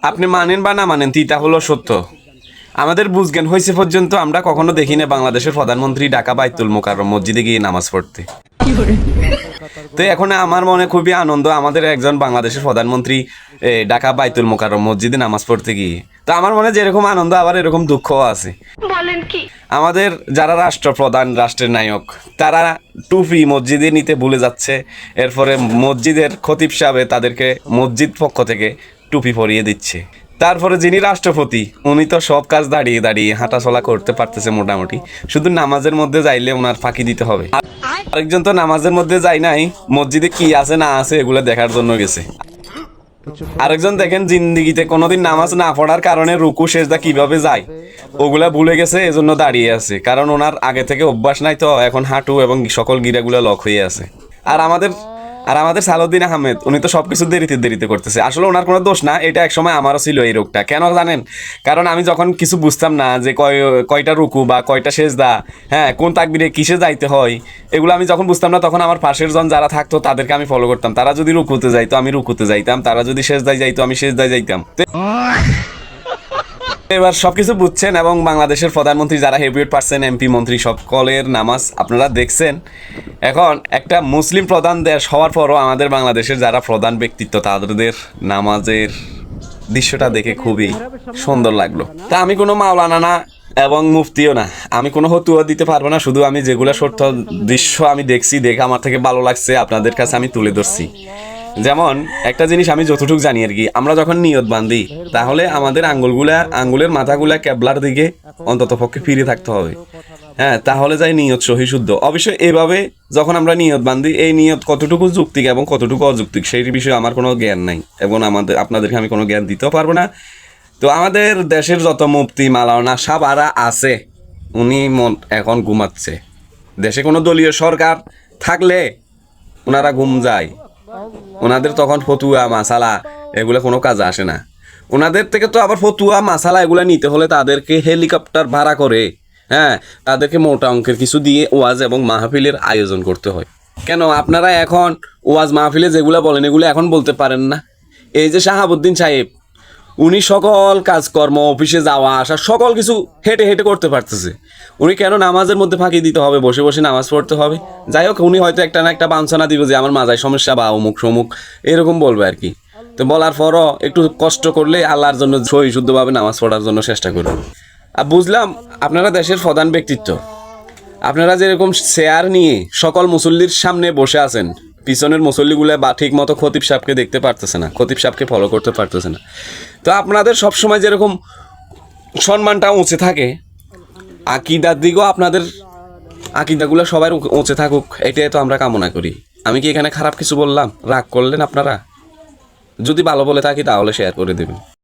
আপনি মানেন বা না মানেন তিতা হলো সত্য। আমাদের বুঝজ্ঞান হয়েছে পর্যন্ত আমরা কখনো দেখি না বাংলাদেশের প্রধানমন্ত্রী ঢাকা বাইতুল মোকাররম মসজিদে গিয়ে নামাজ পড়তে। তো এখন আমার মনে খুবই আনন্দ আমাদের একজন বাংলাদেশের প্রধানমন্ত্রী ঢাকা বাইতুল মোকাররম মসজিদে নামাজ পড়তে গিয়ে। তো আমার মনে যেরকম আনন্দ আবার এরকম দুঃখও আছে। বলেন কি? আমাদের যারা রাষ্ট্রপ্রধান, রাষ্ট্রের নায়ক, তারা টুপি মসজিদে নিতে ভুলে যাচ্ছে। এরপরে মসজিদের খতিব সাহেব তাদেরকে মসজিদ পক্ষ থেকে টুপি পরিয়ে দিচ্ছে। তারপরে যিনি রাষ্ট্রপতি উনি তো সব কাজ দাঁড়িয়ে দাঁড়িয়ে হাঁটাচলা করতে পারতেছে মোটামুটি, শুধু নামাজের মধ্যে যাইলে ওনার ফাঁকি দিতে হবে। আরেকজন তো নামাজের মধ্যে যায় নাই, মসজিদে কি আছে না আছে এগুলো দেখার জন্য গেছে। আরেকজন দেখেন জিন্দিগিতে কোনোদিন নামাজ না পড়ার কারণে রুকু সেজদা কিভাবে যায় ওগুলা ভুলে গেছে, এজন্য দাঁড়িয়ে আছে। কারণ ওনার আগে থেকে অভ্যাস নাই, তো এখন হাঁটু এবং সকল গিরাগুলো লক হয়ে আছে। আর আমাদের সালাউদ্দিন আহমেদ উনি তো সবকিছু দেরিতে করতেছে। আসলে ওনার কোনো দোষ না, এটা একসময় আমারও ছিল এই রোগটা। কেন জানেন? কারণ আমি যখন কিছু বুঝতাম না যে কয়টা রুকু বা কয়টা সেজদা, হ্যাঁ কোন তাকবীরে কিসে যাইতে হয়, এগুলো আমি যখন বুঝতাম না, তখন আমার পাশের জন যারা থাকতো তাদেরকে আমি ফলো করতাম। তারা যদি রুকুতে যাইতো আমি রুকুতে যাইতাম, তারা যদি সেজদায় যাইতো আমি সেজদায় যাইতাম। এবার সবকিছু বুঝছেন এবং বাংলাদেশের প্রধানমন্ত্রী যারা হেভিওয়েট পারসন, এমপি, মন্ত্রী সকলের নামাজ আপনারা দেখছেন। এখন একটা মুসলিম প্রধান দেশ হওয়ার পরও আমাদের বাংলাদেশের যারা প্রধান ব্যক্তিত্ব তাদের নামাজের দৃশ্যটা দেখে খুবই সুন্দর লাগলো। তা আমি কোনো মাওলানা না এবং মুফতিও না, আমি কোনো হতুয়া দিতে পারবো না। শুধু আমি যেগুলো সত্য দৃশ্য আমি দেখছি, দেখে আমার থেকে ভালো লাগছে আপনাদের কাছে আমি তুলে ধরছি। যেমন একটা জিনিস আমি যতটুকু জানি আর কি, আমরা যখন নিয়ত বান্ধি তাহলে আমাদের আঙ্গুলের মাথাগুলা কেবলার দিকে অন্তত পক্ষে ফিরে থাকতে হবে। হ্যাঁ, তাহলে যাই নিয়ত সহি শুদ্ধ। অবশ্যই এভাবে যখন আমরা নিয়ত বান্ধি, এই নিয়ত কতটুকু যৌক্তিক এবং কতটুকু অযৌক্তিক সেই বিষয়ে আমার কোনো জ্ঞান নাই এবং আপনাদেরকে আমি কোনো জ্ঞান দিতেও পারবো না। তো আমাদের দেশের যত মুফতি মাওলানা সাহাবারা আছে উনি এখন ঘুমাচ্ছে। দেশে কোনো দলীয় সরকার থাকলে ওনারা ঘুম যায়, ওনাদের তখন ফতুয়া মাসালা এগুলো কোনো কাজে আসে না। ওনাদের থেকে তো আবার ফতুয়া মাসালা এগুলো নিতে হলে তাদেরকে হেলিকপ্টার ভাড়া করে, হ্যাঁ তাদেরকে মোটা অঙ্কের কিছু দিয়ে ওয়াজ এবং মাহফিলের আয়োজন করতে হয়। কেন আপনারা এখন ওয়াজ মাহফিলে যেগুলো বলেন এগুলো এখন বলতে পারেন না? এই যে শাহাবুদ্দিন সাহেব উনি সকল কাজকর্ম, অফিসে যাওয়া আসা সকল কিছু হেঁটে হেঁটে করতে পারতেছে, উনি কেন নামাজের মধ্যে ফাঁকি দিতে হবে, বসে বসে নামাজ পড়তে হবে? যাই হোক, উনি হয়তো একটা না একটা বাঞ্ছনা দিব যে আমার মাজায় সমস্যা বা অমুক সমুক এরকম বলবে আর কি। তো বলার পরও একটু কষ্ট করলে আল্লাহর জন্য সহি শুদ্ধভাবে নামাজ পড়ার জন্য চেষ্টা করুন। আর বুঝলাম আপনারা দেশের প্রধান ব্যক্তিত্ব, আপনারা যেরকম চেয়ার নিয়ে সকল মুসল্লির সামনে বসে আছেন, পিছনের মুসল্লিগুলো বা ঠিক মতো খতিব সাহেবকে দেখতে পারতেছে না, খতিব সাহেবকে ফলো করতে পারতেছে না। তো আপনাদের সবসময় যেরকম সম্মানটা উঁচে থাকে, আকিদার দিকেও আপনাদের আকিদাগুলো সবার উঁচে থাকুক, এটাই তো আমরা কামনা করি। আমি কি এখানে খারাপ কিছু বললাম? রাগ করলেন আপনারা? যদি ভালো বলে থাকি তাহলে শেয়ার করে দেবেন।